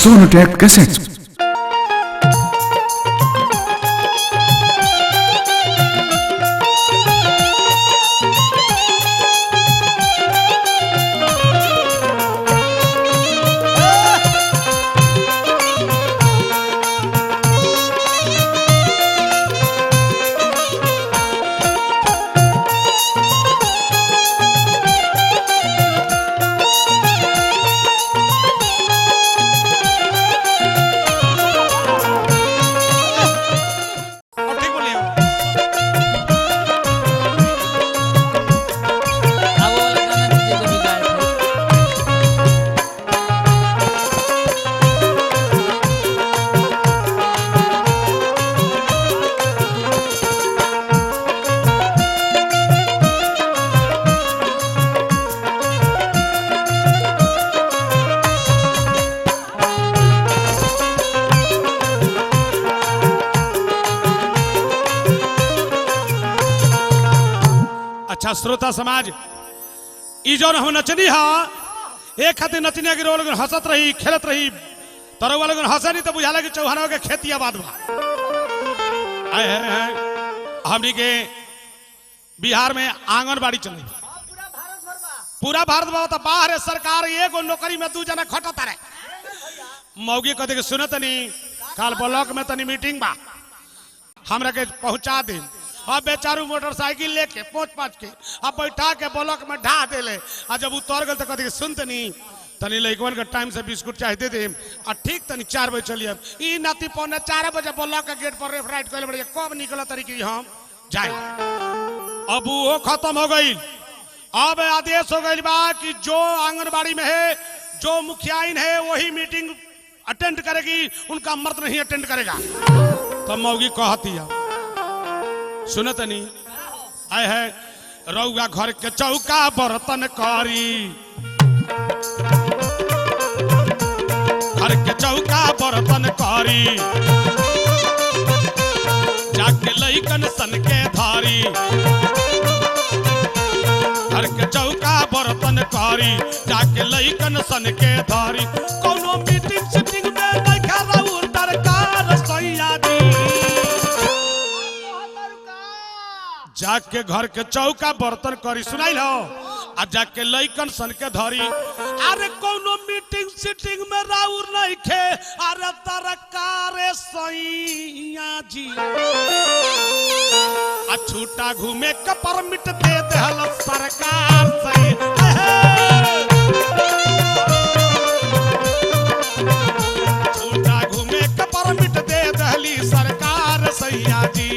Sonotech Cassettes. अच्छा श्रोता समाज ई जो हम नचनी हा एक खातिर नचनिया के रोल हंसत रही खेलत रही तर वाले हंसे नहीं तो बुझाला कि चौहानों के खेती आबाद बा हमनी के बिहार में आंगनबाड़ी चले पूरा भारत बा तो बाहर सरकार एगो नौकरी में दू जना खटता रहे मौगी कहते कि सुनत नहीं काल ब्लॉक में तनी मीटिंग बा हमरा के पहुंचा दे अब बेचारू मोटरसाइकिल लेके पहुंच के अब बैठा के ब्लॉक में ढा देले आ जब उतर गल तो कहते सुनते नहीं तनी लइकवन के टाइम से बिस्कुट चाहते थे आ ठीक तनी 4 बजे चलिए ई नाती पौने 4 बजे ब्लॉक के गेट पर रेफराइट कर बड़े कब निकला तरीके हम जाए अब वो खत्म हो गई अब आदेश हो गई बा कि जो आंगनबाड़ी में है जो मुखियाइन है वही मीटिंग अटेंड करेगी उनका मर्द नहीं अटेंड करेगा तो मौगी कहती है सुनत नहीं आए है रउआ घर के चौका बर्तन करी घर के चौका बर्तन करी जाके लइकन सन के धारी घर के चौका बर्तन करी जाके लइकन सन के धारी कोनो मीटिंग सीटिंग में नहीं खा दरकार सैया दी जाके घर के चौका बर्तन करी सुनाई लो आ जाके लइकन सन के धरी अरे कोनो मीटिंग सीटिंग में राउर नहीं खे अरे तरकारे सैया जी आ छूटा घूमे का परमिट दे देहल सरकार सही छूटा घूमे का परमिट दे देहली सरकार सैया जी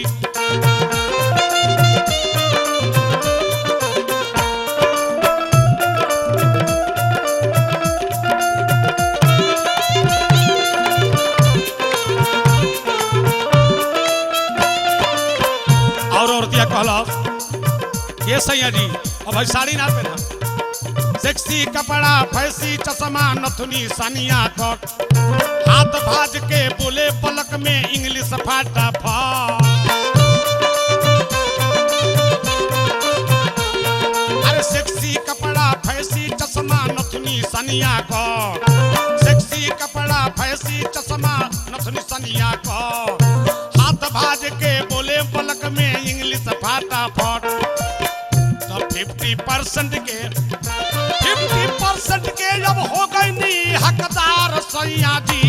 ये सैया जी अब भाई साड़ी ना पहना सेक्सी कपड़ा फैसी चश्मा नथुनी सानिया कट हाथ भाज के बोले पलक में इंग्लिश फाटा फा अरे सेक्सी कपड़ा फैसी चश्मा नथुनी सानिया कट सेक्सी कपड़ा फैसी चश्मा नथुनी सानिया कट हाथ भाज के बोले पलक में इंग्लिश फाटा फट 50% के जब हो गई नी हकदार सैया जी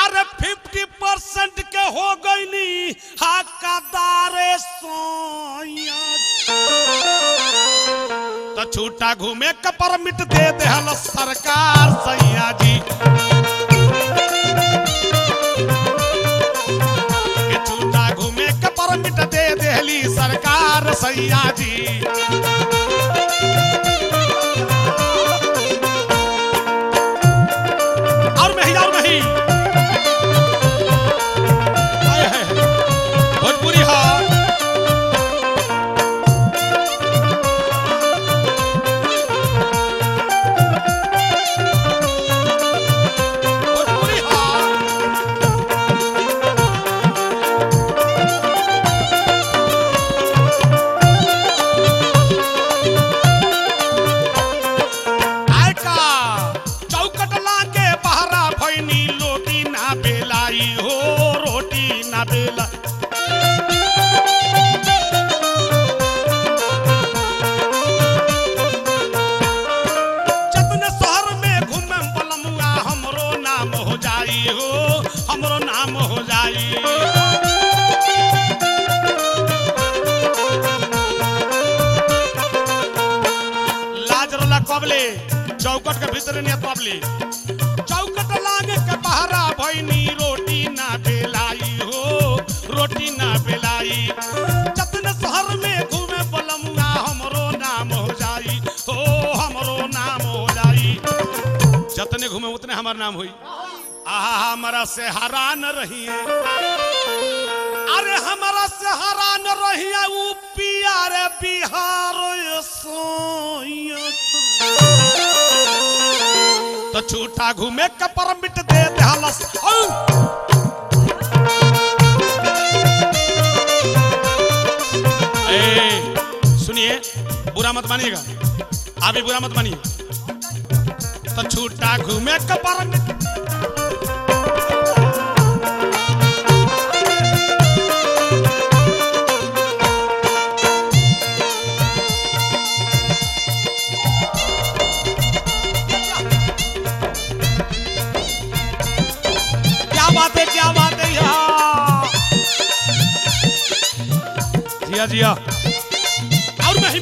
अरे 50% के हो गई नी हकदार सैया तो छूटा घूमे का परमिट दे देहल सरकार सैया जी छूटा घूमे का परमिट दे देहली सरकार सैया जी और नहीं भोजपुरी हा कबले चौकट के भीतर नियत पबली चौकट लागे के बहरा भइनी रोटी ना बेलाई हो रोटी ना बेलाई जतने शहर में घूमे बलमुआ हमरो नाम हो जाई हो हमरो नाम हो जाई जतने घूमे उतने हमार नाम हुई आहा हमारा से हैरान रही अरे हमारा से हैरान रही यूपी अरे बिहार तो झूठा घूमे का परमिट दे दहलस सुनिए बुरा मत मानिएगा आप भी बुरा मत मानिए तो झूठा घूमे का परमिट क्या बात है यहाँ जिया जिया और मैं ही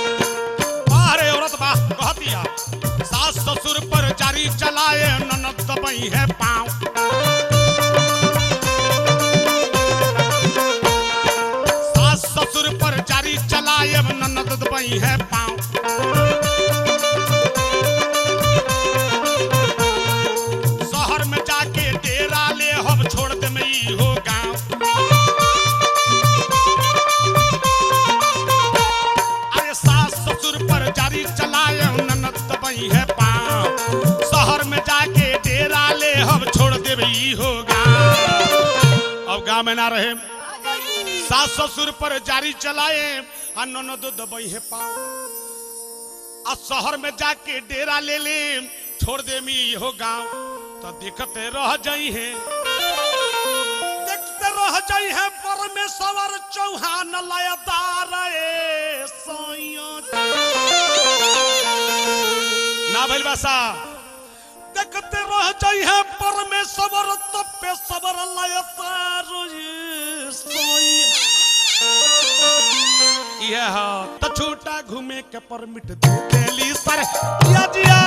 अरे औरत बा कहती है सास ससुर पर जारी चलाए ननद दबई है पाँव सास ससुर पर जारी चलाए ननद दबई है पाँव शहर में जाके डेरा ले हम छोड़ दे मई हो गाँव अरे सास ससुर पर जारी चलाए ननद दबई है शहर में जाके डेरा ले हम छोड़ देवे होगा अब गांव में ना रहे सास ससुर पर जारी चलाए ननद दबई है पाँव और शहर में जाके डेरा ले ले छोड़ दे हो गांव तो देखते रह जाई है देखते रह जाई है परमेश्वर चौहान लयदार ना भइल बासा देखते रह जाई है परमेश्वर तपे सबर लयतार यह तो छोटा घूमे के परमिट दे देली सर जिया जिया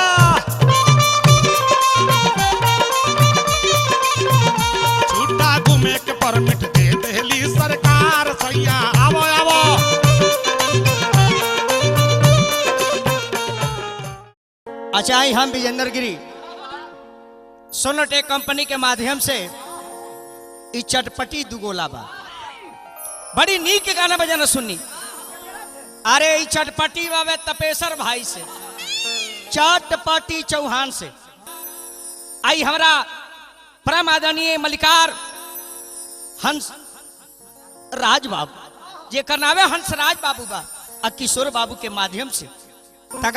छोटा घूमे के परमिट दे देली सरकार सैया आवो आवो अच्छा हम विजेंद्र गिरी सोनोटेक कंपनी के माध्यम से ई चटपटी दुगोला बा बड़ी नीक गाना बजाना सुननी अरे ई चटपटी बाबे तपेसर भाई से चटपटी चौहान से आई हमारा परम आदरणीय मलिकार हंस राज बाबू जे करनावे हंस राज बाबू बा और किशोर बाबू के माध्यम से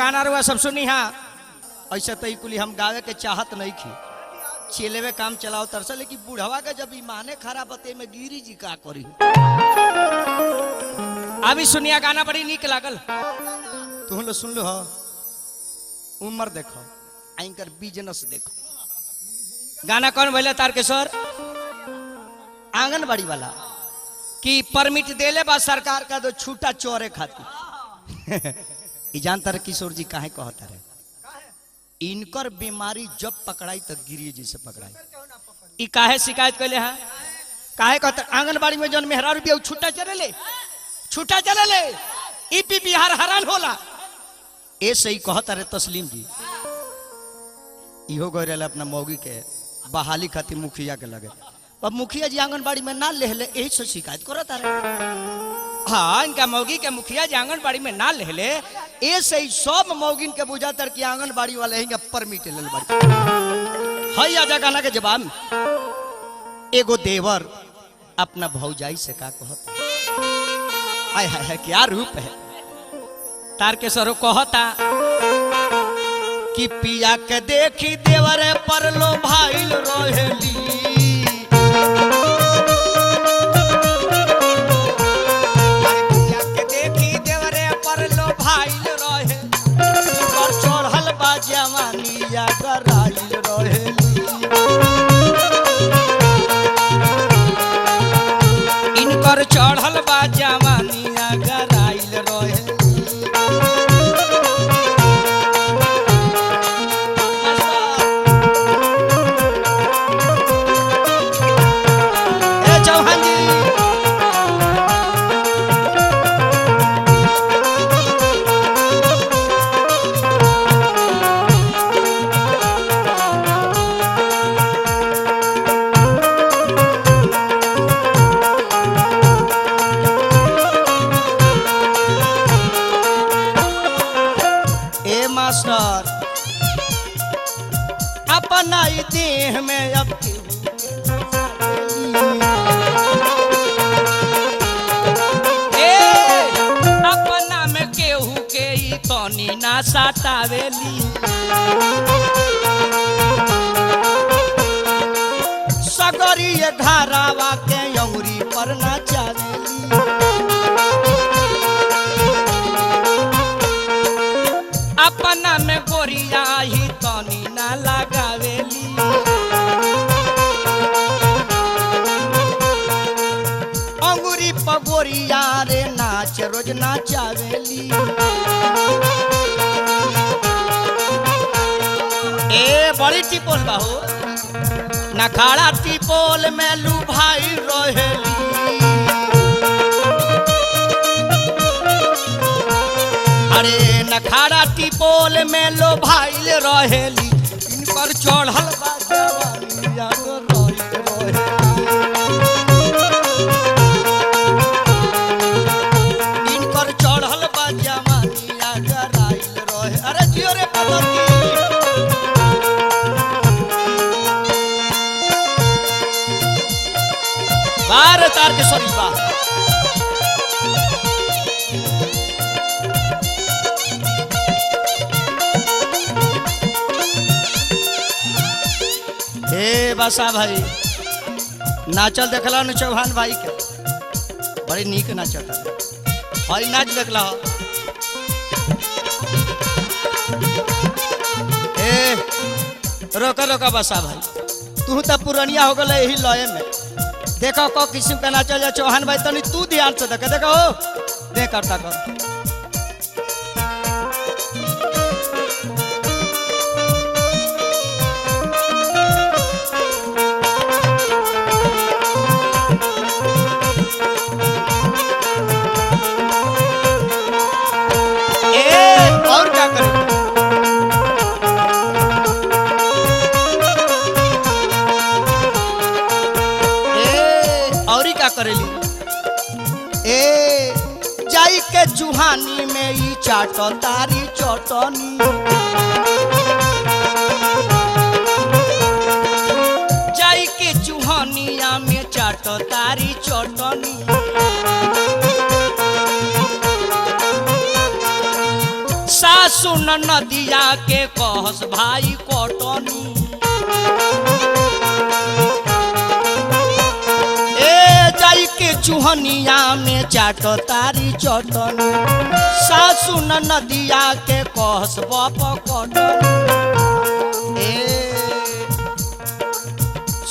गाना रुआ सब सुनी हाँ ऐसा तो कुली हम गावे के चाहत नहीं थी चेलेवे काम चलाओ तरसा लेकिन बुढ़वा के जब ईमाने खराब होते में गिरी जी का करी अभी सुनिया गाना बड़ी नीक लागल तुम लोग सुन लो हो उम्र देखो एंकर बिजनेस देखो गाना कौन भैले तारकेश्वर आंगनबाड़ी वाला कि परमिट देले बा सरकार का दो छूटा चोरे खाती जानता रहे किशोर जी काहे कहता रहे इनकर बीमारी जब पकड़ाई तो गिरिए जी से पकड़ाई काहे शिकायत कैले हैं काहे कहते आंगनबाड़ी में जौन मेहरा रुपया छूटा चले ले ईपी बिहार हैरान होला ऐसे ही कहता रहे तस्लीम जी इहो गए अपना मौगी के बहाली खातिर मुखिया के लगे अब मुखिया जी आंगनबाड़ी में ना ले यही से शिकायत करता रहे हाँ इनका मौगी के मुखिया जी आंगनबाड़ी में ना ले ऐसे ही सब मौगिन के बुझा तर कि आंगनबाड़ी वाले ही परमिट ले हई आजा गाना के जवाब एगो देवर अपना भौजाई से का कहता आय हाय क्या रूप है तारकेश्वर कहता कि पिया के देखी देवरे पर लो भाईल रोहेली पिया मास्टर अपना ही देह में अब अपना में केहू के ई तनी ना सतावेली सगरी घरावा के अंगुरी पर ना चावेली अपना में गोरिया ही तनी ना लगावेली अंगुरी पगोरिया रे नाच रोज नाचावेली ए बड़ी टिपोल बाहू नखाड़ा टिपोल में लू भाई रहेली अरे नखाड़ा टिपोल में लो भाई रहेली इनकर चढ़ल बा जवानी इनकर चढ़ल बा जवानी आगराइल रहे अरे जियो रे पगली बार तार के सॉरी बा ए बसा भाई नाचल देखला न चौहान भाई के बड़ी नीक नाचल भाई नाच देखला ए रोका रोका बसा भाई तू तो पुरानिया हो गल यही लय में देखो को किस्म का नाचल जा चौहान भाई तनी तू ध्यान से देख देखो दे करता कर और क्या करें और क्या करेली ए जाई के चूहानी में ई चाट तारी चटनी जाई के चूहानिया में चाट तारी चटनी सासु नदिया के कहस भाई कटनी ए जाई के चूहनिया में चाट तारी चटनी सासु नदिया के कहस बाप कटनी ए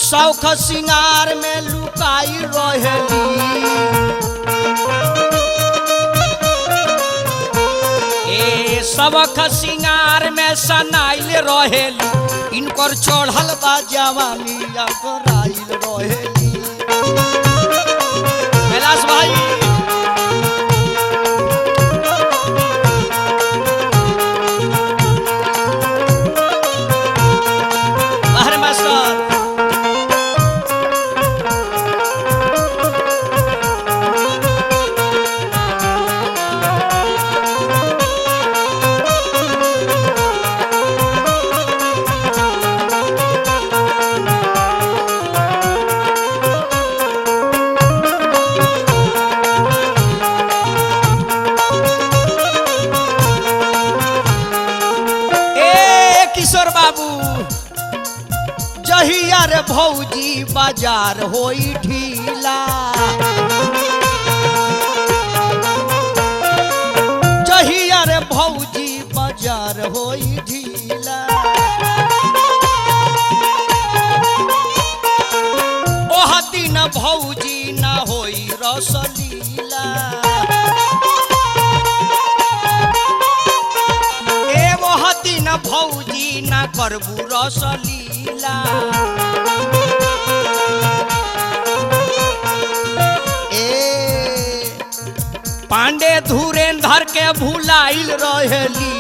शौख सिंगार में लुकाई रहेली सबक सिंगार में सनाइल रहेली इनकर चढ़ल बा जवानी आगराइल रहेली कैलाश भाई बाहर मास्टर किशोर बाबू जहिया रे भौजी बाजार होई ढीला जहिया रे भौजी बाजार होई ढीला ओह दिन भौजी ना होई रसलीला दिन भौजी ना करबू रसलीला ए पांडे धुरेंद्र के भुलाइल रहेली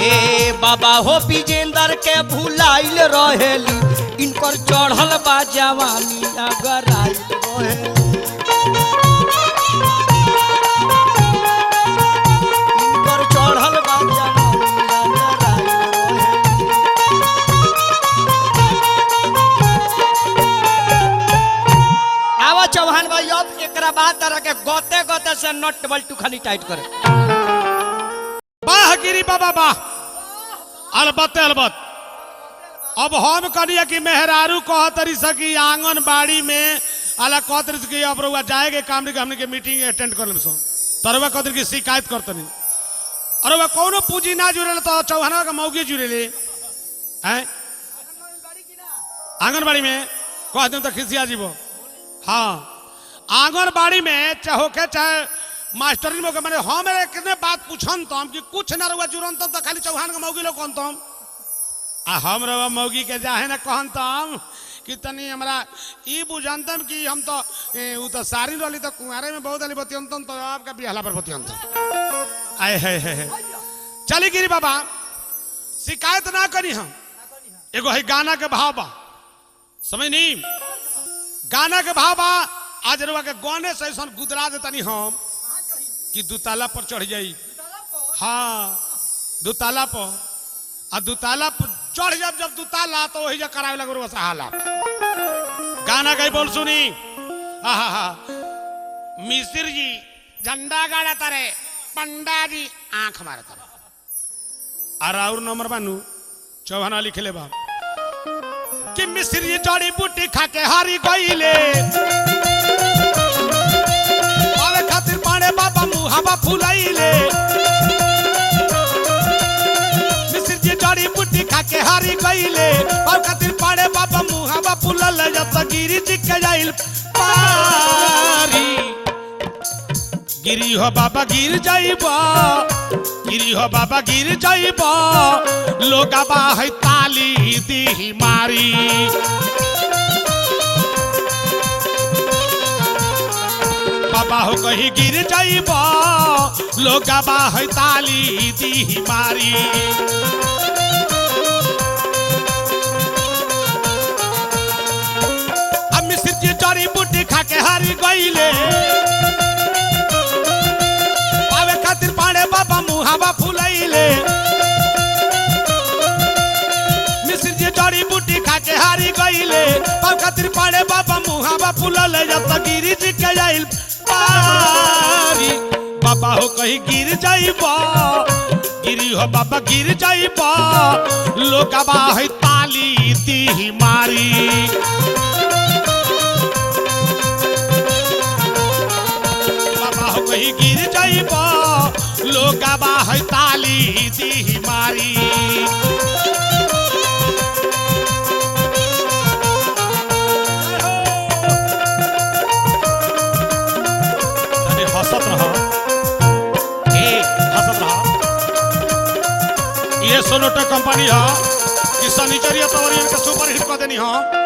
ए बाबा हो विजेंद्र के भुलाइल रहेली इनकर चढ़ल बा जवानी आगराइल रहेली चौहान भाई अब एकरा बाद तरह के गोते गोते से नट बल्टू खाली टाइट करे। वाह गिरी बाबा वाह, अलबत्त अलबत्त। अब हम करिए कि मेहरारू कहतरी सकी आंगनबाड़ी में अला कहतरी सकी अब रउआ जाएगे काम के हमने के मीटिंग अटेंड कर लेम सो तरवा कहतरी की शिकायत करतनी। अरे वह कौनो पूंजी ना जुड़े तो चौहाना का मौगी जुड़े ले हैं आंगनबाड़ी में कह दे तो खिसिया जीवो। हाँ आंगनबाड़ी में चाहो के चाहे मास्टरी में मैंने हम कितने बात पूछन तो हम कि कुछ ना रहुआ जुड़न तो खाली चौहान का मौगी लोग कौन तो हम रहुआ मौगी के जाहे ना कहन तो हम कि तनी हमरा ई बुझानतम कि हम तो उ तो सारी रही तो कुंवारे में बहुत अली बतियंतन तो आपका बिहला पर बतियंतन आए है चली गिरी बाबा शिकायत ना करी हम एगो है गाना के भाव बा समझ नहीं गाना के भाव बा आज रुआ के गाने से ऐसा गुदरा देतनी हम कि दुताला पर चढ़ जाई। हाँ दुताला पर आ दुताला पर चढ़ जब दुताला तो वही जब करावे लगे रुआ हाला गाना कहीं बोल सुनी। हा मिस्र जी झंडा गाड़ा तारे पंडा जी आंख मारे तारे और नंबर बानू चौहाना लिख ले बा कि मिस्र जी जड़ी बूटी खा के हारी गईले आवे खातिर पाड़े बाबा मुहावा फुलाइले मिस्र जी जड़ी बूटी खा के हारी गईले आवे खातिर पाड़े बाबा मुहावा फुलल जब तक गिरी जी के जाइल पारी गिरी हो बाबा गिर जाइबा गिरी हो बाबा गिर जाइबा लोगबा है ताली दी मारी बाबा हो कहीं गिर जाइबा लोगबा है ताली दी मारी अब मिस्र जी जड़ी बूटी खा के हारी गईले खातिर पाड़े बाबा मुहावा फुलाइले मिस्र जी जड़ी बूटी खा के हारी गईले खातिर पाड़े बाबा मुहावा फुलल जब तक गिरी जी के जाइल पारी बाबा हो कहीं गिर जाइबा गिरी हो बाबा गिर जाइबा लोगबा है ताली दी मारी बाबा हो कहीं गिर जाइबा लोगबा है ताली दी मारी हंसत रहा हंसत रहा ये सोनोटेक कंपनी है कि सनीचरिया तवरियन के सुपर हिट कर देनी है।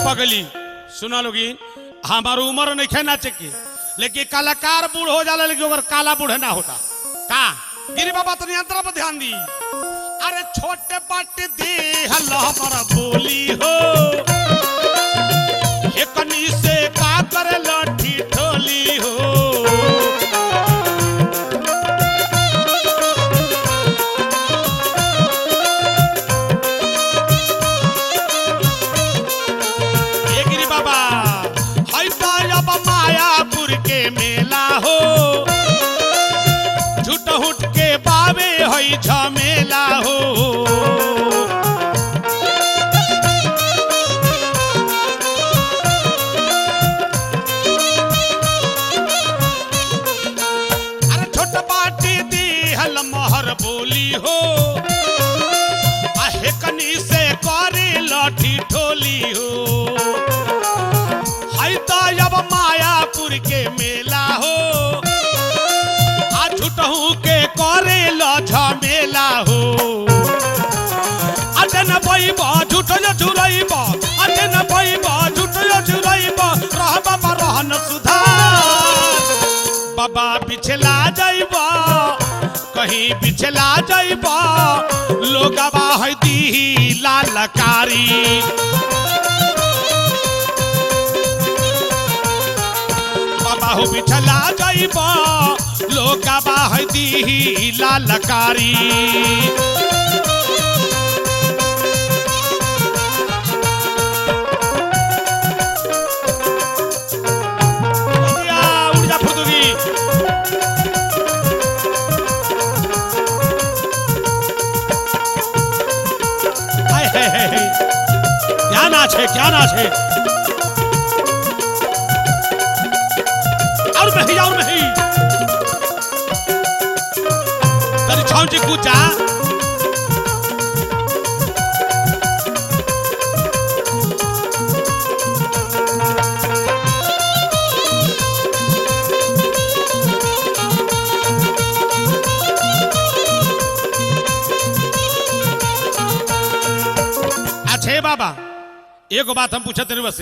पगली सुना लोगी हमारी उम्र नहीं खेना चाहिए लेकिन कलाकार बूढ़ हो जाला लेकिन अगर काला बूढ़ ना होता का गिरी बाबा तो नियंत्रण पर ध्यान दी। अरे छोटे बाटे दे हल्ला हमारा बोली हो एकनी से का करे लाठी ठोली हो मायापुर के मेला हो झूठ हुट के बावे होई झमेला हो अरे छोट बाटी दी हल मोहर बोली हो आहे कनी से करे लाठी ठोली हो जब मायापुर के मेला हो आ झूठहू के करे झमेला हो अजन बैबा झूठ झुरैबा अजन बैबा झूठ झुरैबा रह बाबा रहन सुधार बाबा पिछला जाइबा कहीं कहीं बिछला जइब लोगवा है दी लालकारी बाबा हो बिछला जइब लोगवा है दी लालकारी क्या नाच है और नहीं तेरी छाउची कूचा अच्छे बाबा एगो बात हम पूछते रहे बस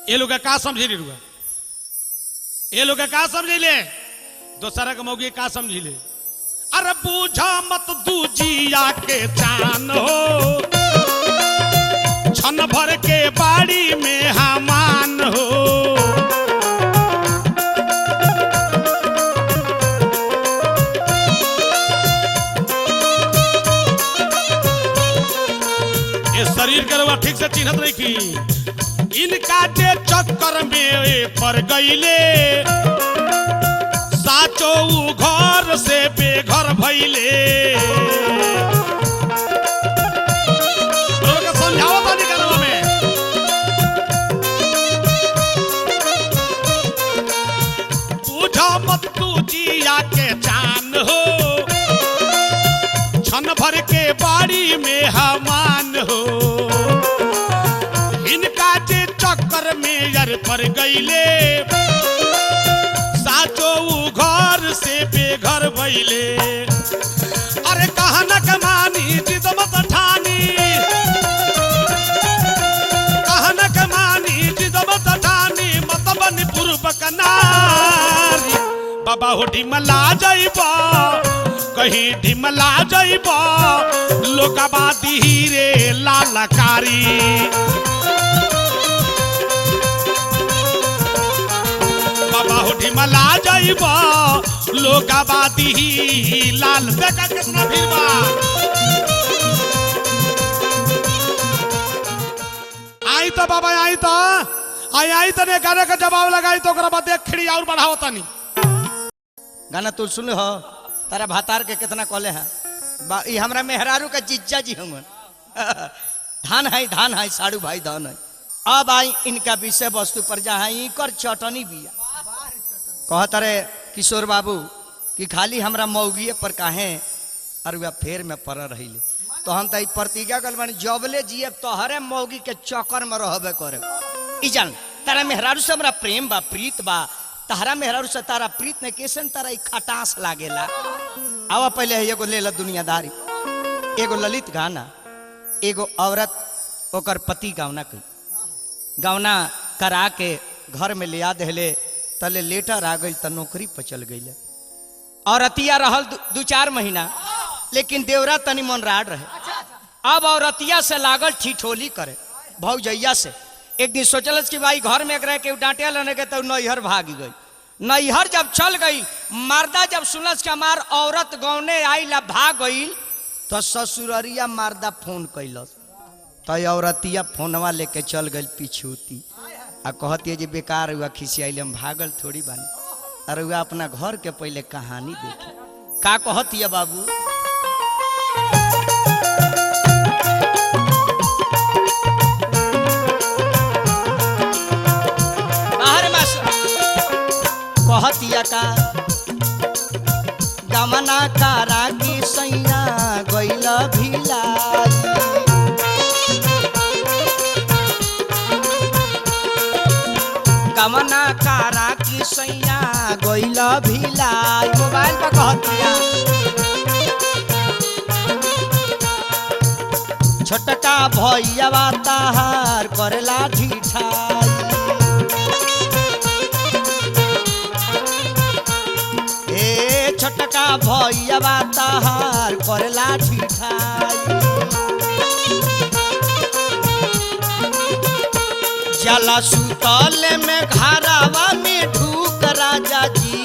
ये लोग का समझे नहीं रुआ ये लोग का समझे ले दोसरा के मौगी का समझी ले अरे पूछा मत दूजिया के चान हो छन भर के बाड़ी में हमान हो ये शरीर के रवा ठीक से चिन्हत नहीं की इनका जे चक्कर में पर गईले साचो घर से बेघर भइले समझाओ तो नहीं करवा में पूछो मत तू जिया के चान हो छन भर के बाड़ी में हमान हो इनका जे चक्कर में यार पर गईले साचो घर से बेघर भइले अरे कहना कमानी जिद मत ठानी कहना कमानी जिद मत ठानी मत बन पूर्वक नारी बाबा हो ढिमला जाइबा कहीं ढिमला जाइबा लोकबा हीरे लालकारी बाबा हो ढिमला जाइबा लोकबा लाल देखा कितना भीड़ बा आई तो बाबा आई तो ने गाने का जवाब लगाई तो ओकरा बाद देख खिड़ी और बढ़ाओ तनी गाना तू सुन हो तारा भातार के कितना कॉले है ई हमरा मेहरारू का जिज्जा जी हम धान है साड़ू भाई धान है अब आई इनका विषय वस्तु पर जहाँ इकर चटनी बिया कहता रे किशोर बाबू कि खाली हमरा मौगिए पर काहे और वह फेर में पड़ रही तो हम तो प्रतिज्ञा कर बनी जबले जिए तोहरे मौगी के चक्कर में रहबे करे ई जान तारा मेहरारू से हमरा प्रेम बा प्रीत बा तारा मेहरारू से तारा प्रीत ने कैसन तारा खटास लागेला आवा पहले एगो ले ला दुनियादारी एगो ललित गाना एगो औरत ओकर पति गावना करा के घर में लिया देले तले लेटर आ गई त नौकरी पर चल गई औरतिया रहल दू चार महीना लेकिन देवरा तनी मन राड रहे अब औरतिया से लागल ठिठोली करे भौजैया से एक दिन सोचलस कि भाई घर में रह के डांटे लेने के तो नैहर भागी गई नैहर जब चल गई मर्दा जब सुनस कि हमार औरत गौने आई ला भाग गई तो ससुररिया मर्दा फोन कैलस तो औरतिया फोनवा लेके चल गई पिछूती आ कहती जे बेकार हुआ खिसियाइल हम भागल थोड़ी बानी अरे हुआ अपना घर के पहले कहानी देखी का कहती है बाबू कहतिया का गमना कारा की सैया गइल भिलाई गमना कारा की सैया गइल भिलाई मोबाइल पर कहतिया छोटका भैया ताहार करेला ढिठाई छोटका छोटका भैया तहार करेला ठिठाई जला सुतल में घरावा में ढूक राजा जी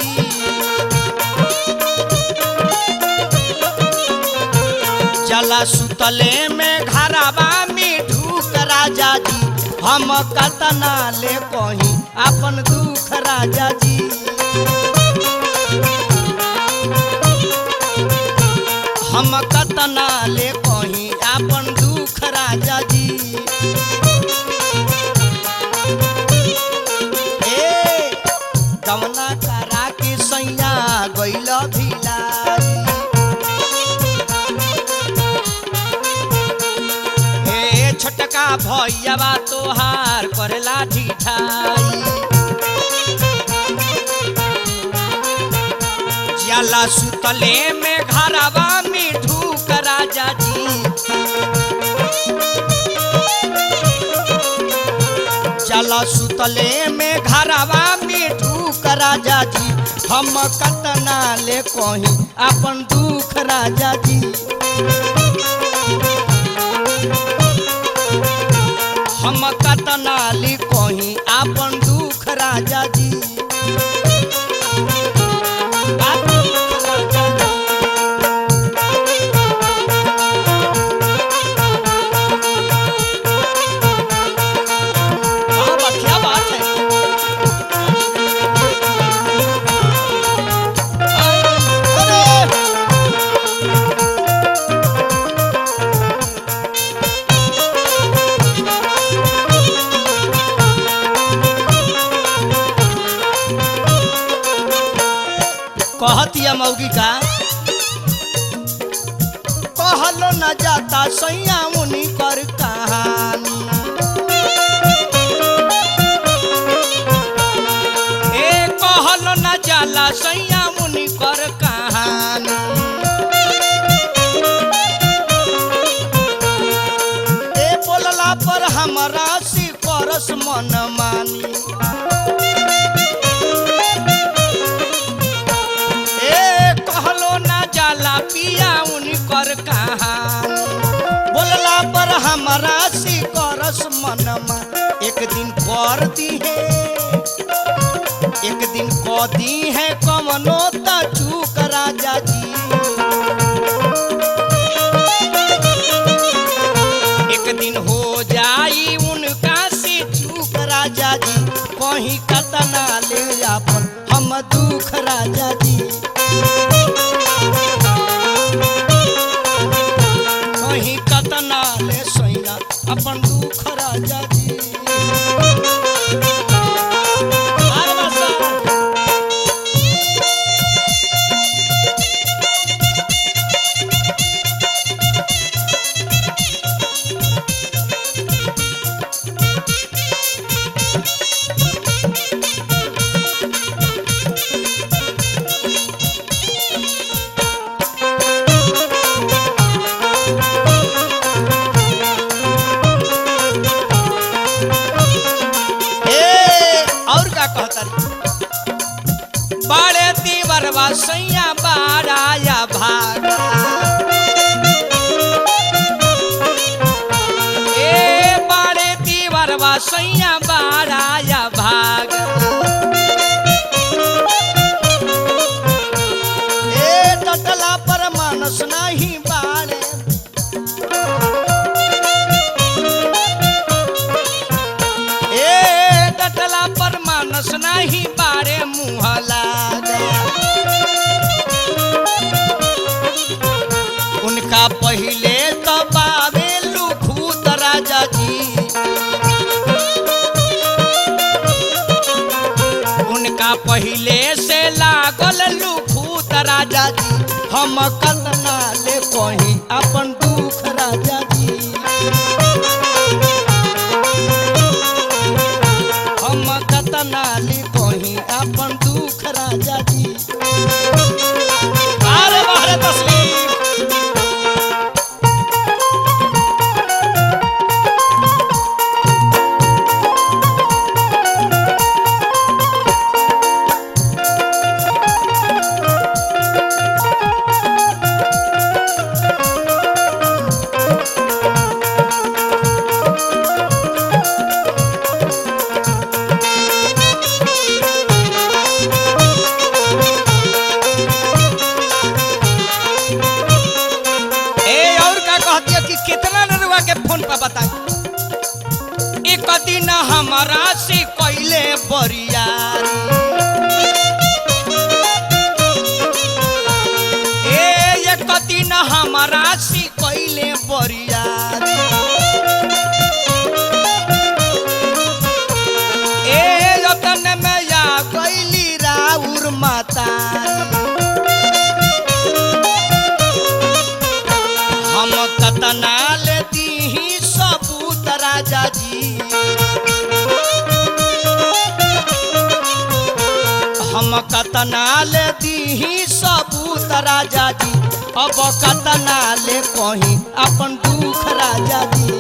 जला सुतले में घरावा में ढूक राजा जी हम कतना ले कहीं अपन दुख राजा जी हम कतना ले कहीं अपन दुख राजा जी ए कवना करा के सैया गइल भिलाई हे छोटका भैया तोहार करेला ठिठाई जला सुतले में घरवा में ढूक राजा जी जला सुतले में घरवा में ढूक राजा जी हम कतना ले कहीं अपन दुख राजा जी हम कतना ले कहीं अपन दुख राजा जी कहतिया मौगी का कहलो न जाता सैया मुनि कर कहानी ए कहलो न जाला सैया मुनि कर कहानी ए बोलला पर हमरा से करस मन मानी पिया उनकर कहानी बोलला पर हमारा से करस मनमा एक दिन कर दी है कमनो ता चूक राजा जी एक दिन हो जाई उनका से चूक राजा जी कहीं कतना ले अपन हम दुख राजा जी कहीं कतना ले सैया अपन दुख राजा जी बाड़े दीवरवा सैया बाराया भागा ए बाड़े दीवरवा सैया बाराया भागा ए टटला पर मानस नहीं बाड़े ए टटला पर मानस नहीं बाड़े मुँह लागा उनका पहले तो बावे लुखूत राजा जी उनका पहले से लागल लुखूत राजा जी हम कतना ले कहीं अपन दुख राजा जी हम कतना ले कहीं अपन दुख राजा जी अरे बाहर तस्वीर फोन पर बताई। एक दिन हमारा से कैले बरियारी, एक दिन हमारा से कैले बरियारी, रतन में या कैली राउर मातारी। हम कतना ले दीही सबूत राजा जी, हम कतना ले दीही सबूत राजा जी, अब कतना ले कहीं अपन दुख राजा जी।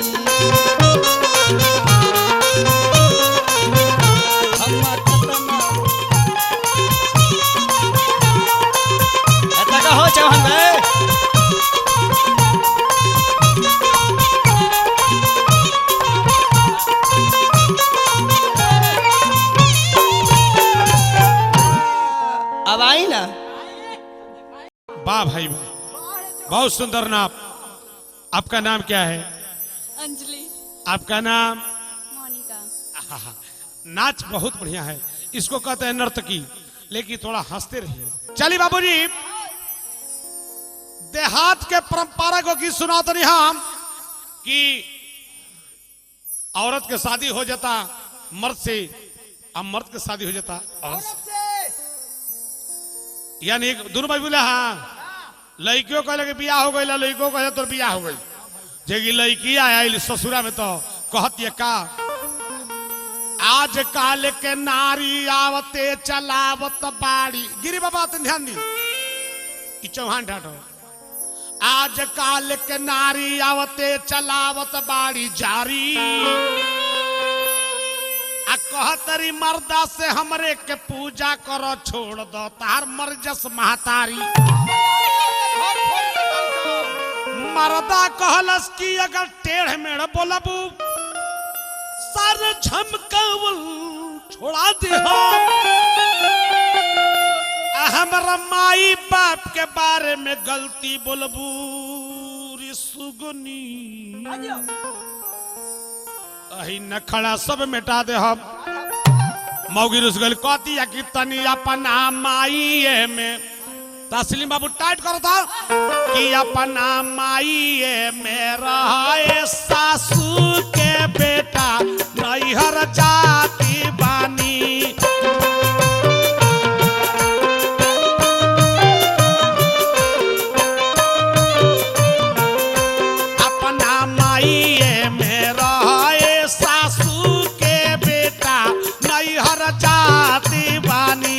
हम कतना ऐसा कहो चौहान भाई। अब आई ना। वाह भाई वाह, बहुत सुंदर नाम। आपका नाम क्या है? अंजलि। आपका नाम? मोनिका। आहा, नाच बहुत बढ़िया है, इसको कहते हैं नर्तकी, लेकिन थोड़ा हंसते रहिए। चलिए बाबूजी, देहात के परंपरा को की सुना तो नहीं हम कि औरत के शादी हो जाता मर्द से, अब मर्द के शादी हो जाता औरत से, यानी दोनों भाई बोले हाँ, लड़कियों कहले कि बियाह हो गई, लड़कियों कहले तो बियाह हो गई। जेगी लड़की आया ससुरा में तो कहती है का, आज काल के नारी आवते चलावत बाड़ी। गिरी बाबा तुम ध्यान दी, चौहान ढाटो। आज काल के नारी आवते चलावत बाड़ी जारी, कहतरी मर्दा से हमरे के पूजा करो छोड़ दो तार मर्जस महतारी। मर्दा कहलस की अगर टेढ़ मेढ़ बोलबू सर झमकावल छोड़ा दे हमरा माई बाप के बारे में गलती बोलबू रे सुगनी, अही नखड़ा सब मिटा दे हम। मौगी रुस गल कहती है कि तनी अपना माई में, तस्लीम बाबू टाइट करो था कि अपना माई में रहे सासू के बेटा नैहर जाती बानी। अपना माई में रहे सासू के बेटा नैहर जाती बानी।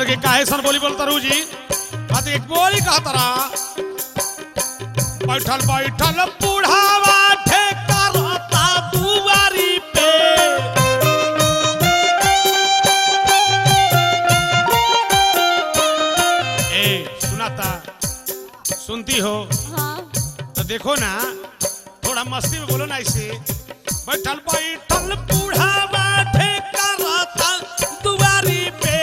के काहे सन बोली बोलता रू जी, बात एक बोली कहता रहा। बैठल बैठल बूढ़ावा ठेका रहता दुआरी पे, ए सुनाता सुनती हो? हाँ। तो देखो ना, थोड़ा मस्ती में बोलो ना ऐसे। बैठल बैठल बूढ़ावा ठेका रहता दुआरी पे,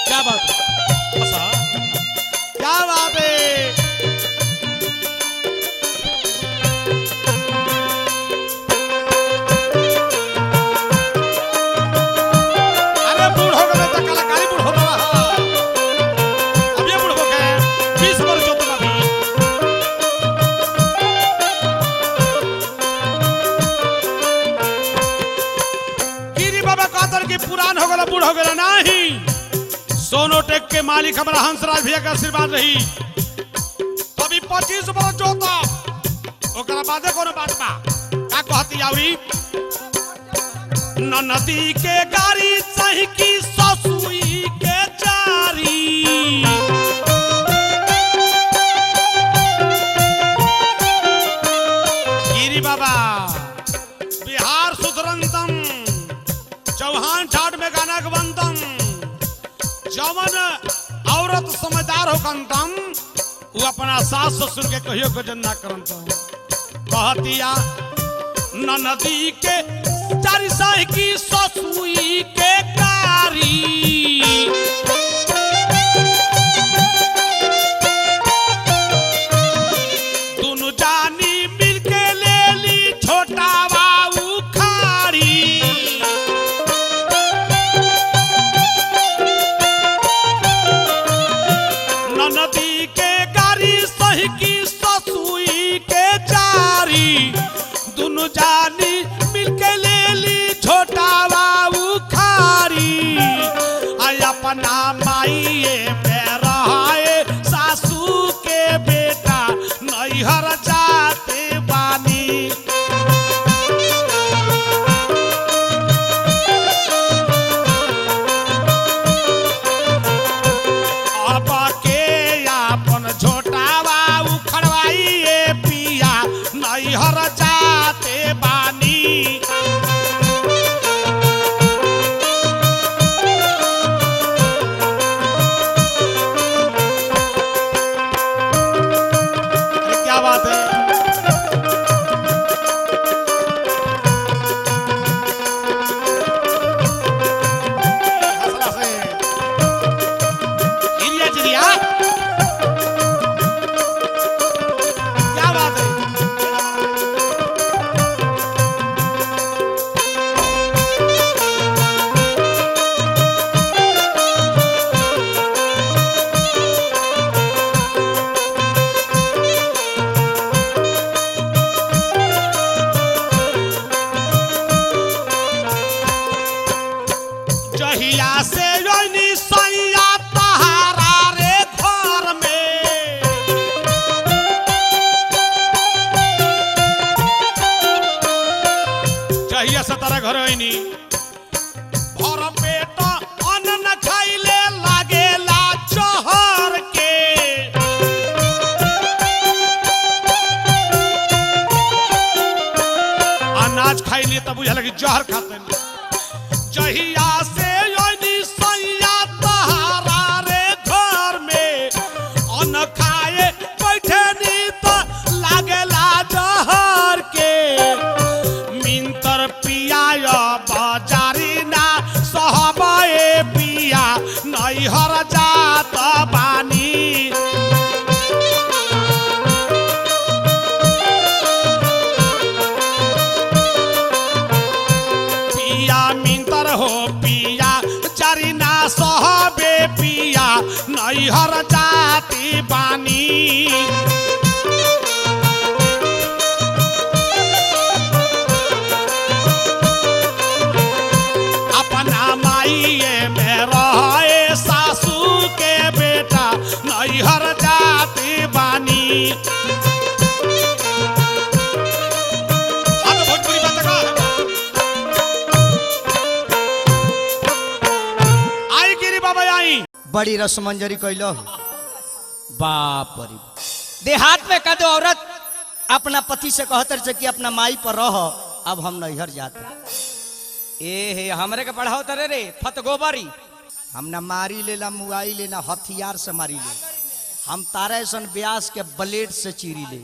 क्या बात है? ऐसा? क्या बात है? अरे बूढ़ हो गए तो कलाकारी बूढ़ हो गया। अब ये बूढ़ हो गए 20 वर्ष जो तुम अभी गिरी बाबा कहतर की पुरान हो गया बूढ़ हो गया नहीं। सोनोटेक के मालिक हमारा हंसराज भैया का आशीर्वाद रही अभी 25 वर्ष जोता ओकरा बादे कोनो बात बा का कहती आउरी नदी के गाड़ी सही की ससुई के चारी गिरी बाबा बिहार सुधरंतम चौहान ठाट में गाना गवंतम जवन औरत समझदार हो कंतम वो अपना सास ससुर के कहियो गजन ना करंतम कहतिया नदी के चारी साही की ससुई के कारी दोनों जानी मिलके ले ली छोटा बाबू खारी नदी के गाड़ी सही की ससुई के चारी दोनों जानी मिलके ले ली छोटा बाबू खारी आई अपना माइये में रहाए सासू के बेटा नैहर जाते बानी अब के अपन छोटा बाबू खड़वाइए पिया नैहर जाते बानी अरे क्या बात है हंसला से चिड़िया चिड़िया क्या बात है जहिया से रोनी सैया तहारा रे घर में जहिया से तारा घर आईनी भर पेट अन्न न खाइले लागेला जहर के अनाज खाइले तब बुझा लगी जहर खाते जहिया से योनी सैया तहारा रे घर में अन्न खाए बैठे नी तो लागेला जहर के मिंतर पिया बाजारी ना सहबाए पिया नैहर जात बानी पिया मिंतर हो पिया चारी ना सहबे पिया नैहर जाती बानी अपना माइये में रहे सासू के बेटा नैहर जाती बानी भोजपुरी बात का आई गिरी बाबा आई बड़ी रसमंजरी कैलो बाप रे देहात में कदो औरत अपना पति से कहतर से कि अपना माई पर रह अब हम नैहर जाते ए हे हमरे के पढ़ाओ तरे रे फत गोबरी हम ना मारी लेला मुआई लेना हथियार से मारी ले हम तारे सन ब्यास के ब्लेड से चीरी ले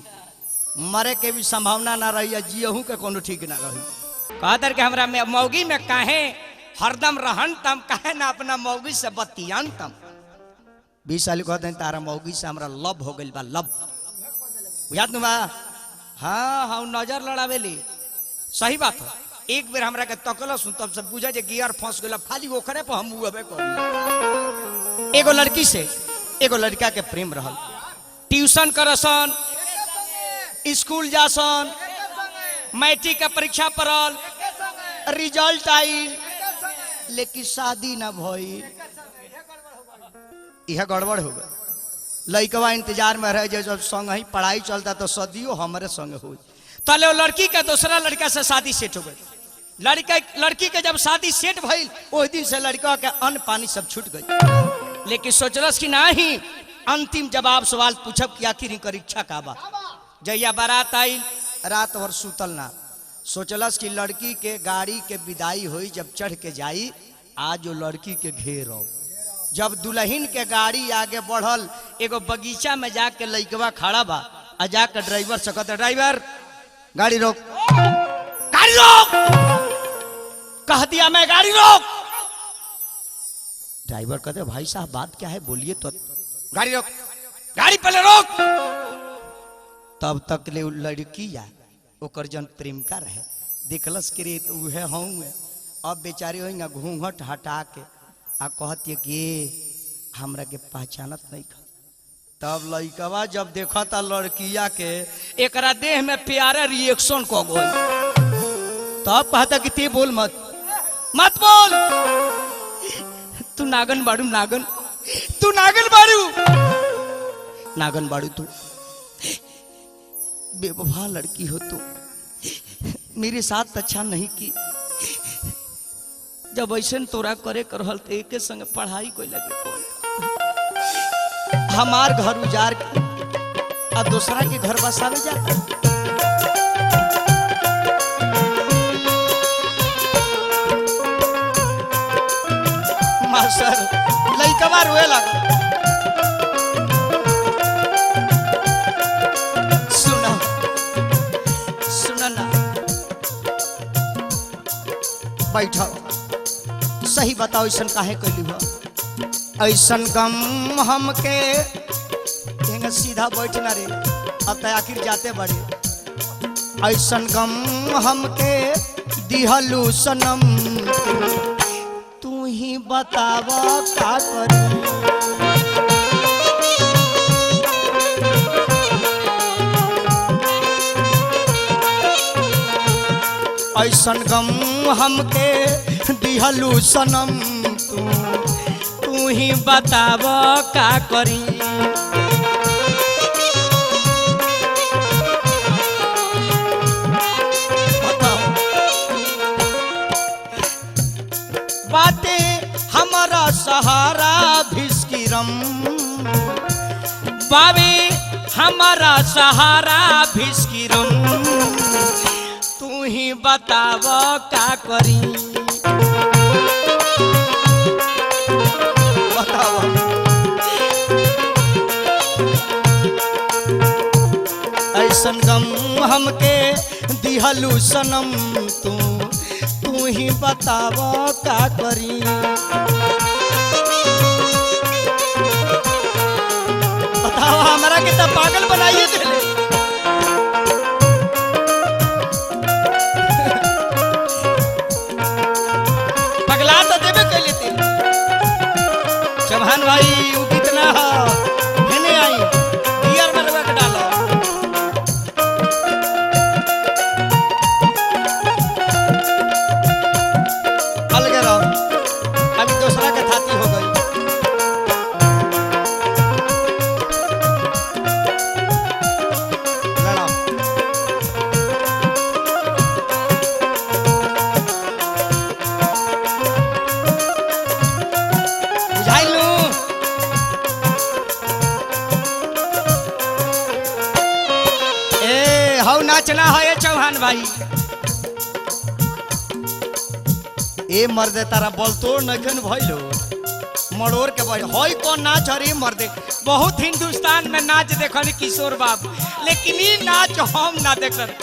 मरे के भी संभावना ना रही जियहू के कोनो ठीक ना रही कहतर के हमरा में मौगी में काहे हरदम रहन तम काहे ना अपना मौगी से बतियान तम 20 साल कहते तारा मौगी से हमरा लब हो गइल बा लब याद नु बा हाँ हाँ नजर लड़ावेली सही बात है एक बेर हमरा के तकल सुन तब सब बुझा जे गियर फंस गेल खाली ओकरे पर हम उबे कर एगो लड़की से एगो लड़का के प्रेम रहल ट्यूशन करसन स्कूल जासन मैट्रिक का परीक्षा पड़ल रिजल्ट आइल लेकिन शादी ना भइल यह गड़बड़ हो गई लड़कवा इंतजार में रहे जब संग ही पढ़ाई चलता तो सदियों हमारे संग हो तले लड़की का दूसरा लड़का से शादी सेट हो गई लड़की के जब शादी सेट भइल उस दिन से लड़का के अन्न पानी सब छूट गई लेकिन सोचलस कि नहीं अंतिम जवाब सवाल पूछब कि आखिर इनकर इच्छा का बा जैया बारात आई रात भर सुतल ना सोचलस कि लड़की के गाड़ी के विदाई हुई जब चढ़ के जाई आज वो लड़की के घेर जब दुल्हन के गाड़ी आगे बढ़ल एगो बगीचा में जाके लइकवा खड़ा बा आ जाकर ड्राइवर से कहते ड्राइवर गाड़ी रोक कह दिया मैं गाड़ी रोक ड्राइवर कहते भाई साहब बात क्या है बोलिए तो गाड़ी रोक गाड़ी पहले रोक तब तक ले लड़की या ओकर जन प्रेमिका रहे देखलस के रे तो उहे हूँ अब बेचारी हो घूंघट हटा के आ कहती कि हमरा के पहचानत नहीं खा तब लड़कवा जब देखा था लड़किया के एकरा देह में प्यारा रिएक्शन को गई तब कहता कि ते बोल मत बोल तू नागन बाड़ू नागन तू नागन बाड़ू तू बेवफा लड़की हो तू मेरे साथ अच्छा नहीं की जब ऐसे तोरा करे करहल तो एक संग पढ़ाई कोई लगे कौन हमार घर उजार आ दूसरा के घर बसावे जाता मास्टर लइकवा रोए लगा सुना ना बैठो सही बताओ ऐसा काहे कैली हो ऐसन गम हमके सीधा बैठना रे अब तो आखिर जाते बड़े ऐसन गम हमके दिहलू सनम तू ही बताव का करी ऐसन गम हमके दिहलू सनम तू ही बताव का करी बातें हमारा सहारा भिस्किरम बाबे हमारा सहारा भिस्किरम तू ही बताव का करी बताओ ऐसन गम हमके दिहलू सनम तू ही बताव का करी बताओ हमारा कितना पागल बनाइए पगला तो देवे कर लेते चौहान भाई वो कितना है आई गियर में लगा के डालो अलग रहो अभी दूसरा के थाती हो गई नाचना है चौहान भाई ए मर्दे तारा बोलतोड़ नखन भइलो मरोड़ के भाई होई कौन नाच रे मर्दे बहुत हिंदुस्तान में नाच देखल किशोर बाबू लेकिन ये नाच हम ना देखल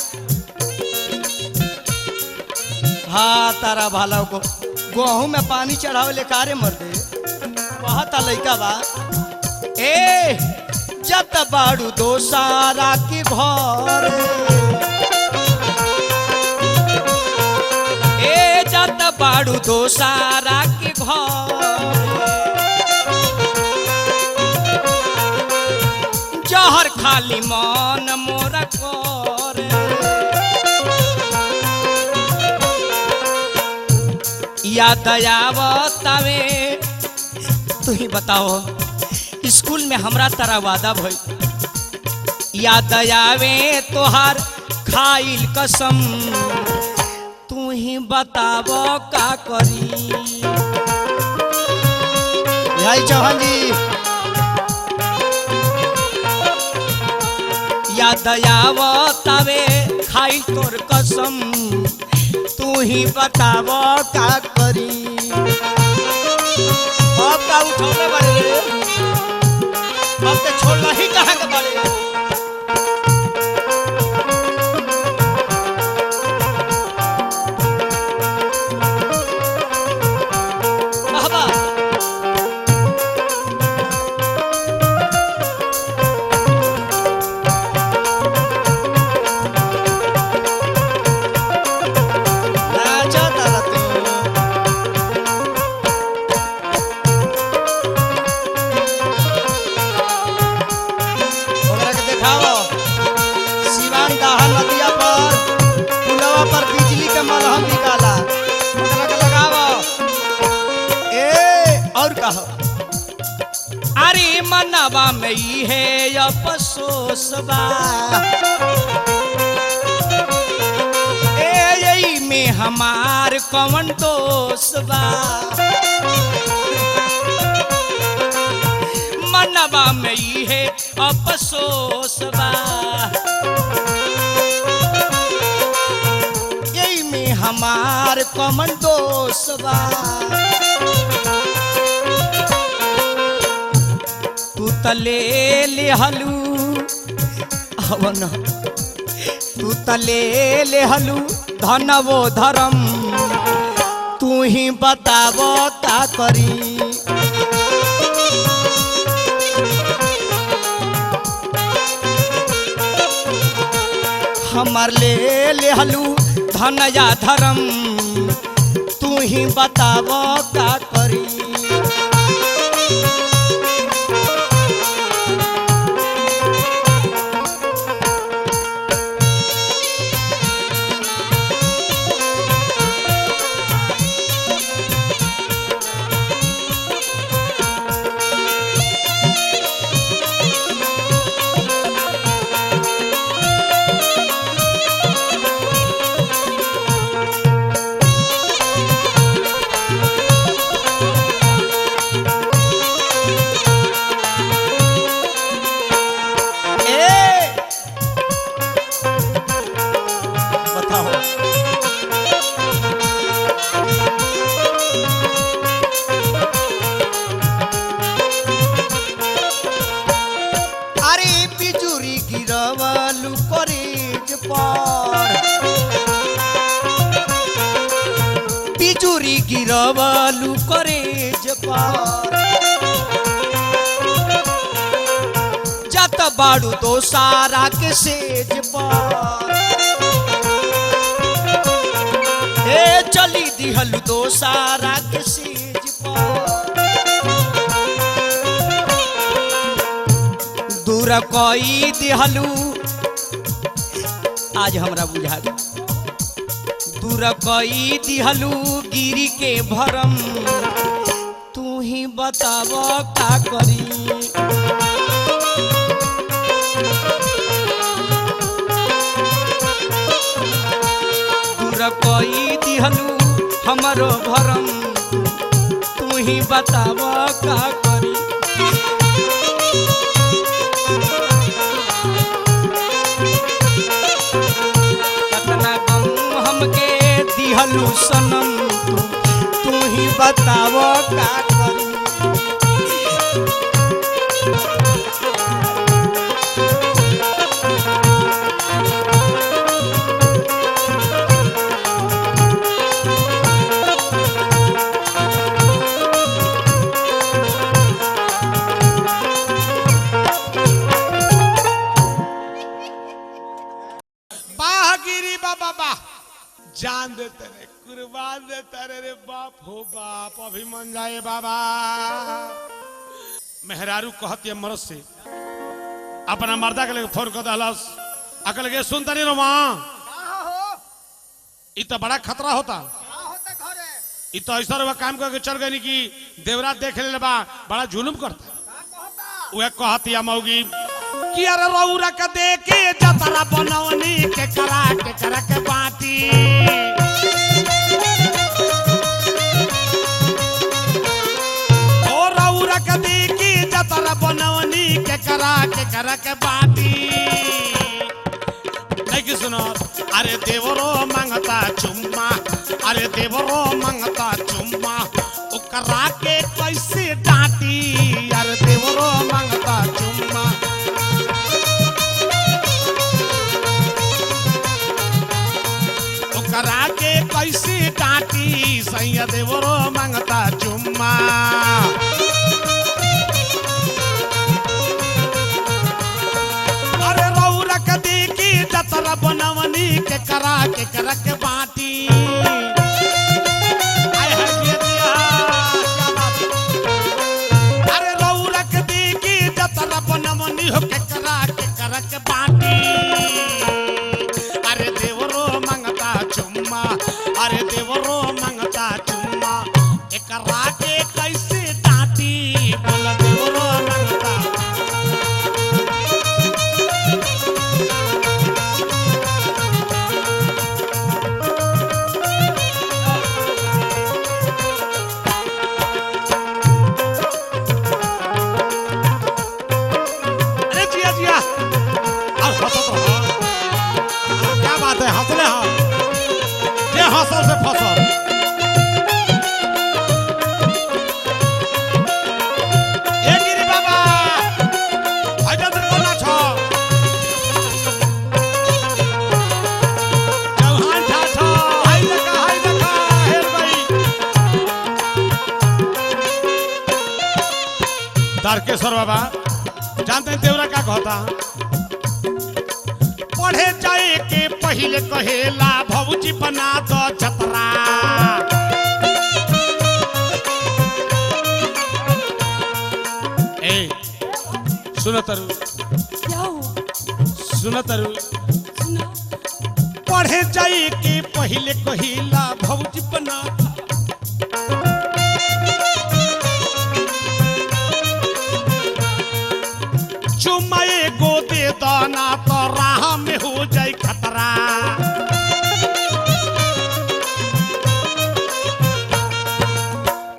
हाँ तारा भाला को गेहूं में पानी चढ़ावे ले कारे मर दे बहुत लइका बा ए जत बाड़ू दोसारा की घर ए जत बाड़ू दोसारा की घर जहर खाली मन मोरा कर याद आवतावे तू ही बताओ स्कूल में हमरा तारा वादा भई याद आवे तोहार खाइल कसम तू ही बतावो का करी भाई चौहान जी याद आवतावे खाइल तोर कसम तू ही बतावो का करी अब का उठौले बड़े अब तो छोड़ना ही कहाँ के बड़े अरे मनवा में ही है अफसोसबा यही में हमार कौन दोषबा मनवा में ही है अफसोसबा यही में हमार कौन दोषबा तले ले हलू हवन तू तले ले हलू धनवो धर्म तू ही बतावो का करी हमार ले हलू धन या धर्म तू ही बतावो का करी बिजुरी गिरवलू करेज पर जत बाड़ू दोसारा के सेज पर हे चली दिहलू दोसारा के सेज पर दूर कोई दिहलू आज हमरा बुझा दूर कई दिहलू गिरी के भरम तू ही बताव का करी दूर कई दिहलू हमरो भरम तू ही बताव का करी दिहलू सनम तू ही बताव का करी तारे रे बाप हो बाप अभी मन जाए बाबा। मेहरारू कहती है मरद से अपना मर्दा के लिए फोन कर दहलस अकल के सुनता नहीं रो इ तो बड़ा खतरा होता इ तो ऐसा रुआ काम करके चल गई कि देवरात देख ले बा बड़ा जुलुम करता वह कहती है मौगी कि अरे रौरा के देखे जतरा बनवनी के करा के बाटी ओ रौरा के देखे जतरा बनवनी के करा के बाटी नहीं सुनो अरे देवरो मांगता चुम्मा अरे देवरो मांगता चुम्मा ओकरा के कैसे डांटी अरे देवरो मांगता चुम्मा ओकरा के कैसे डांटी सैया देवरो मांगता चुम्मा अरे रौरा के देखी जतरा बनवनी के करा के बाटी अरे रौरा के देखी जतरा बनवनी हो के करा के बाटी अरे देवरो मांगता चुम्मा अरे देवरो मांगता चुम्मा एकरा के कैसे डांटी बोला देवरो मांगता हंसले हाँ ये हंसल से फसल गिरी बाबा हजर बोला छो चौहान छा हाय देखा हेर भाई तारकेश्वर बाबा जानते हैं देवरा क्या कहता पढ़े जाए के पहले कहेला भौजी बना दो छतरा ए सुनो तरु क्या हुआ? सुनो तरु सुना पढ़े जाए के पहले कहेला भौजी बना चुम्मा एगो दे दाना तो राह में हो जाए खतरा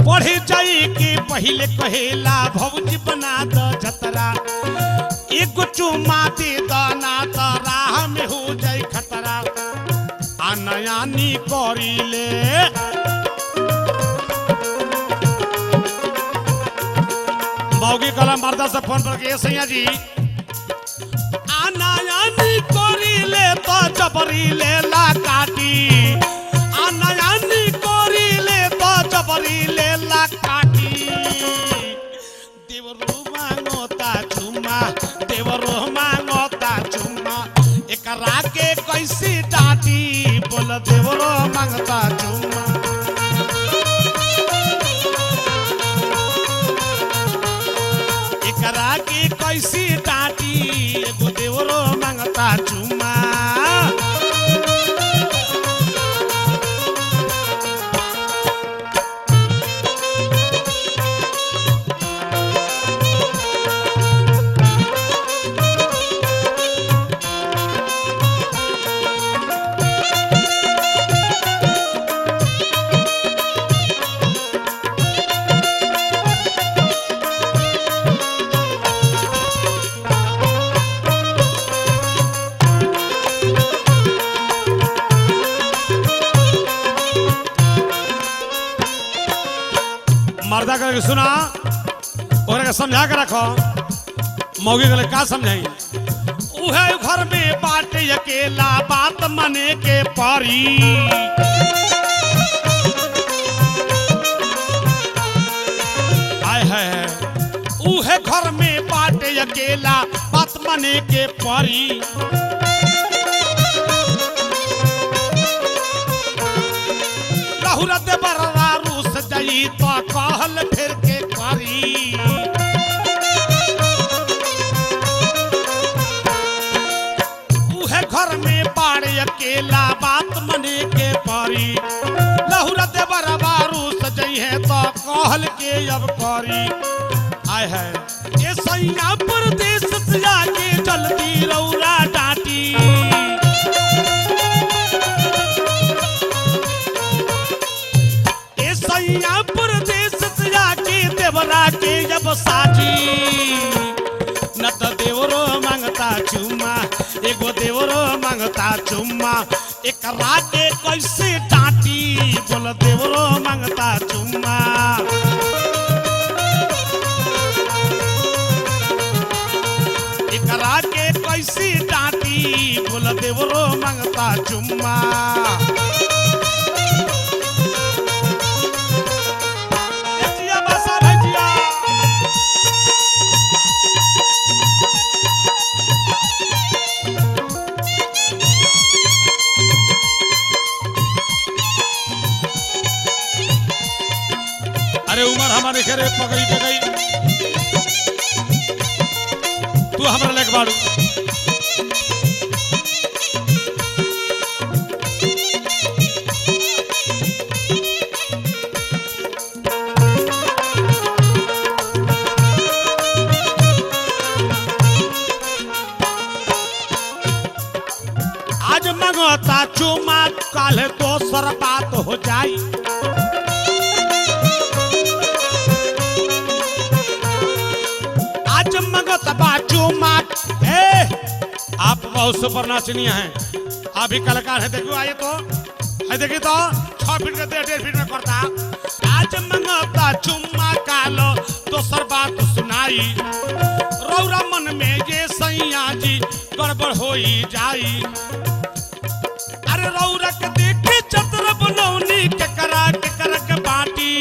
पढ़े जाए के पहले कहेला भौजी बना दो जतरा एगो चुम्मा दे दाना तो राह में हो जाए खतरा आनयानी करी ले मौगी कलम मर्दा से फोन करके सैया जी आनायानी कोरी ले तो जबरी ले ला काटी आनायानी कोरी ले तो जबरी ले ला काटी देवरो मांगोता चुम्मा देवरो मांगोता चुम्मा एकरा के कैसे डांटी बोल देवरो मांगता चुम्मा एकरा के कैसे डांटी एगो देवरो मांगता चुम्मा मर्दा करके सुना और समझा के रखो मौगी के लिए का समझाई उहे घर में बाटे अकेला बात मने के पारी आय है उहे घर में बाटे अकेला बात मने के पारी लहुरा दे बरवा रूस जाई तो कहल फिर के करी उहे घर में पाड़े अकेला बात मने के परी लहुरा दे बरवा रूस जाई है तो कहल के अब करी आय है ये सैया परदेश से आके जल्दी रौरा डांटी ये सैया परदेश से आके देवरा के जब साजी न तो देवरो मांगता चुम्मा एगो देवरो मांगता चुम्मा एक राके कैसे डांटी बोल देवरो मांगता चुम्मा करा के कैसी डांटी बोल देवरो मांगता चुम्मा भैया बसा भैया अरे उमर हमारे घरे पगई पगई तू हमारा लेक बाड़ू आज मंगता चुमा काल दोसर बात हो जाई आज मंगत बाचू मात आप बहुत सुपर नाचनीय हैं आप भी कलाकार हैं देखो आइए तो है देखिए तो 6 फीट के 1.5 फीट में करता आज मंगता चुम्मा कालो दोसर बात सुनाई रौरा मन में ये सैया जी गड़बड़ होई जाई अरे रौरा के देखे चतर बनौनी के करा के बाटी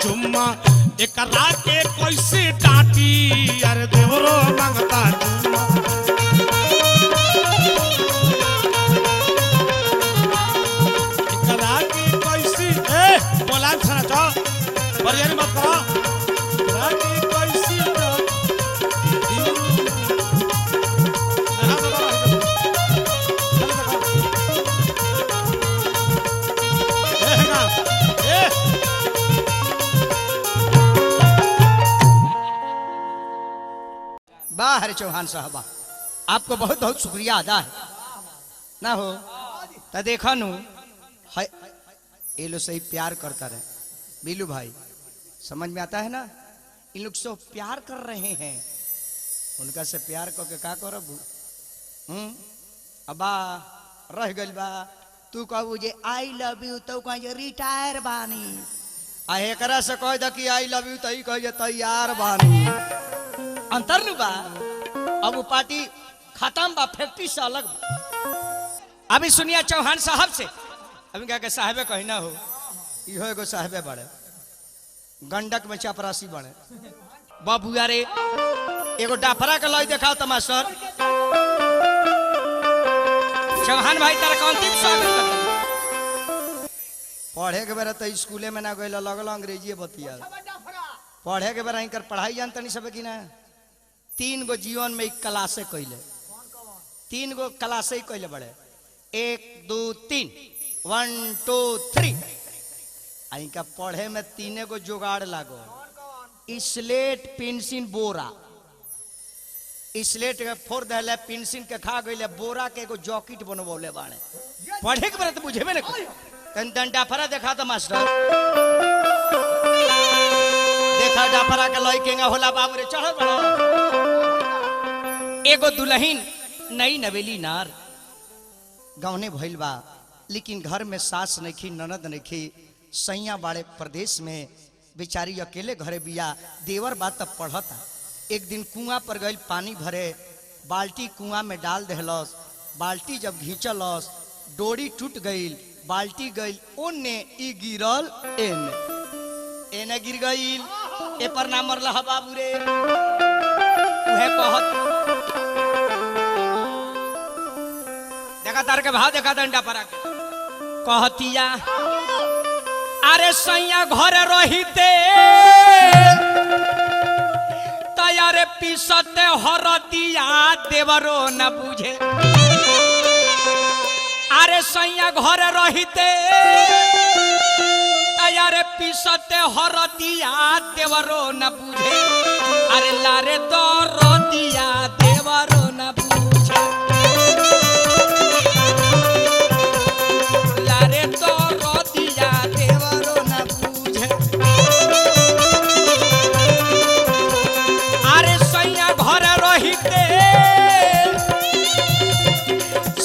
चुम्मा एक राके कैसे डांटी अरे देवरो मांगता चुम्मा एक राके कैसे बोला छना तो बरियानी मत करो राके कैसे वाह हरे चौहान साहबा आपको बहुत बहुत शुक्रिया अदा है ना हो तो देखा नु है ये लोग सही प्यार करता रहे बीलू भाई समझ में आता है ना इन लोग से प्यार कर रहे हैं उनका से प्यार करके का करब अबा रह गइल बा तू कहू जे आई लव यू तो कह रिटायर बानी आ एकरा से कह द कि आई लव यू तई कह जे तैयार बानी अंतर नु बा अब वो पार्टी खत्म बा फैक्ट्री से अलग बा अभी सुनिए चौहान साहब से अभी क्या के साहबे कहीं ना हो इहो एगो साहबे बड़े गंडक में चपरासी बड़े बाबू यारे एगो डाफरा के लई दिखाओ तमाशर चौहान भाई तारा कौन तीन स्वागत करते पढ़े के बेरा तो स्कूले में ना गइल लगल अंग्रेजी बतिया पढ़े के बेरा इनकर पढ़ाई जानता नहीं सब कि ना 3 गो जीवन में एक क्लासे कैले 3 गो क्लासे कैले बड़े 1 2 3 1 2 3 इनका पढ़े में 3 गो जुगाड़ लागो स्लेट पेंसिल बोरा स्लेट के फोड़ दे पेंसिल के खा गई बोरा के एगो जॉकेट बनवले बाड़े पढ़े के बेरा तो बुझेबे ना तन डाफरा देखा तो मास्टर देखा डाफरा के लई केंगा होला बाबू रे चढ़ बड़ा एगो दुल्हन नई नवेली नार गाँव भइल बा लेकिन घर में सास नहीं ननद नहीं सैया बाड़े प्रदेश में बेचारी अकेले घरे बिया देवर बात तब पढ़ता एक दिन कुआं पर गई पानी भरे बाल्टी कुआं में डाल देहलस बाल्टी जब घींचलस डोरी टूट गई बाल्टी गई ओने ई गिरल एने एने गिर गई ए पर ना मरला ह बाबू रे उहे कहत देखा तार के भाव देखा डंडा पर आके कहतिया अरे सैया घर रहिते तैयारे पीसते हरदिया देवरो न बुझे अरे सैया घर रहिते तैयारे पीसते हरदिया देवरो न बुझे अरे लारे दरदिया देवरो न बुझे लारे दरदिया देवरो न बुझे अरे सैया घर रहिते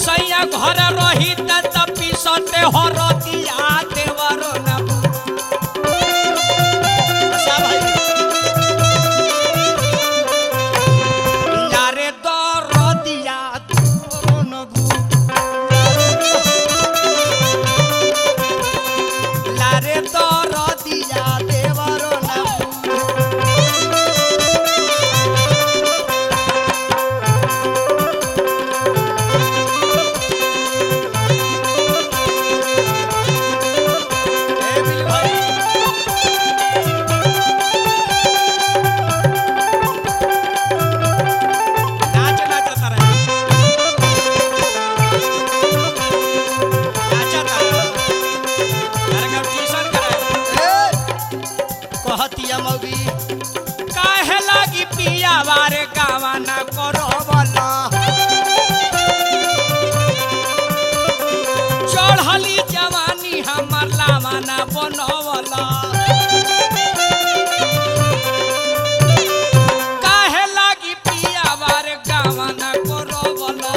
सैया घर रहिते त पीसते हरदिया देवरो न लारे दरदिया देवरो न लारे दरदिया देवरो न बारे गावाना करवला चढ़ली जवानी हमर लावाना बनवला काहे लागी पिया बारे गावाना करवला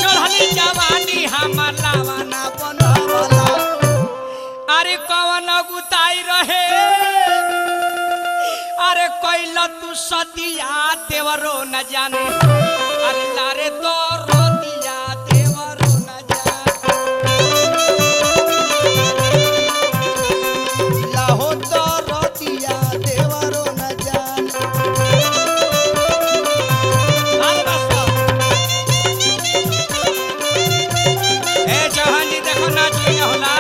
चढ़ली जवानी हमर लावाना बनवला अरे कवन गुताई रहे अरे कैला तू सतिया देवरो न जाने अरे लारे दरदिया देवरो न जाने लाहो दरदिया देवरो न जाने ए चौहान जी देखो नाच के होला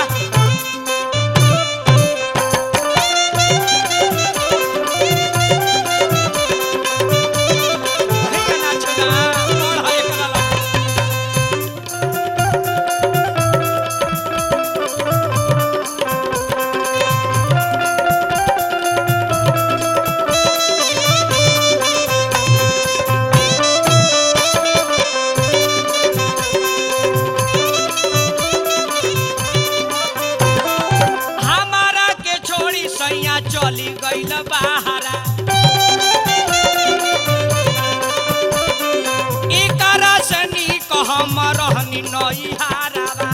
चली गईल बाहरा एकरा से नीक हम रहनी नई हारावा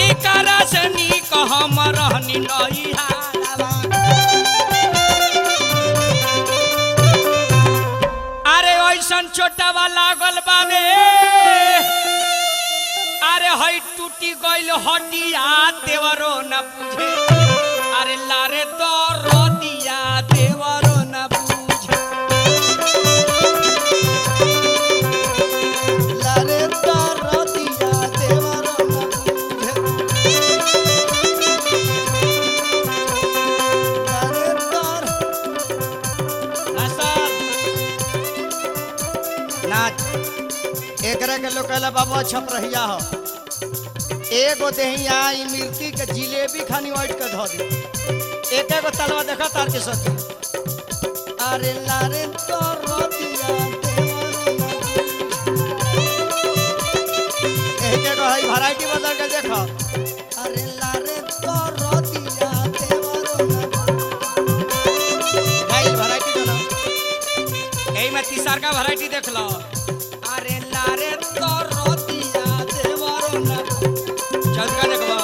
एकरा से नीक हम रहनी नई हारावा अरे ऐसन छोटावा लागल बावे अरे हई टूटी गईल हड्डिया देवरो न बुझे अरे लारे दरदिया देवरो न बुझे लारे दरदिया देवरो न बुझे लारे दर नाच एकरा के लोग कहला बाबा छप रहिया हो एगो देहिया ई मिर्ची के जिलेबी खानी वाइट के धो दे एक एगो तलवा देखा तार के सती अरे लारे दरदिया एक एगो हई वैरायटी बदल के देखो अरे लारे दरदिया देवरो भाई वैरायटी चला एही में तीसर का वैरायटी देख लो अरे लारे दरदिया देवरो न चौका देखो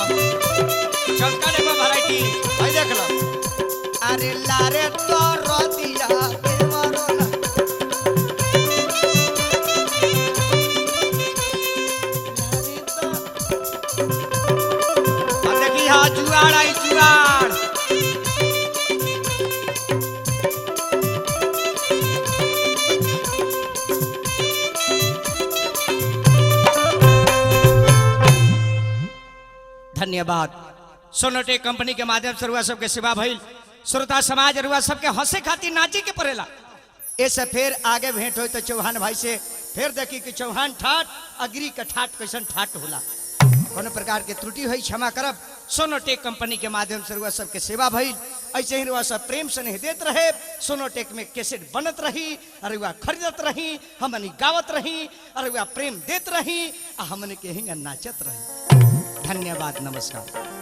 वैरायटी भाई देख लो अरे लारे दरदिया देवरो न हा जुआड़ आई जुआड़। धन्यवाद। सोनोटेक कंपनी के माध्यम से रुआ सबके सेवा भइल। श्रोता समाज रुआ सबके हंसे खातिर नाचे के पड़ेला। ऐसे फिर आगे भेंट हो तो चौहान भाई से फिर देखी कि चौहान ठाट अग्री का ठाट कैसन ठाट होला। कोनो प्रकार के त्रुटि हुई क्षमा करब। सोनोटेक कंपनी के माध्यम से रुआ सबके सेवा भइल। ऐसे ही रुआ सब प्रेम स्नेह देत रहे। सोनोटेक में कैसेट बनत रही, अरे रुआ खरीदत रही, हमनी गावत रही, अरे रुआ प्रेम देत रही, हमने के हिंगा नाचत रही। धन्यवाद, नमस्कार।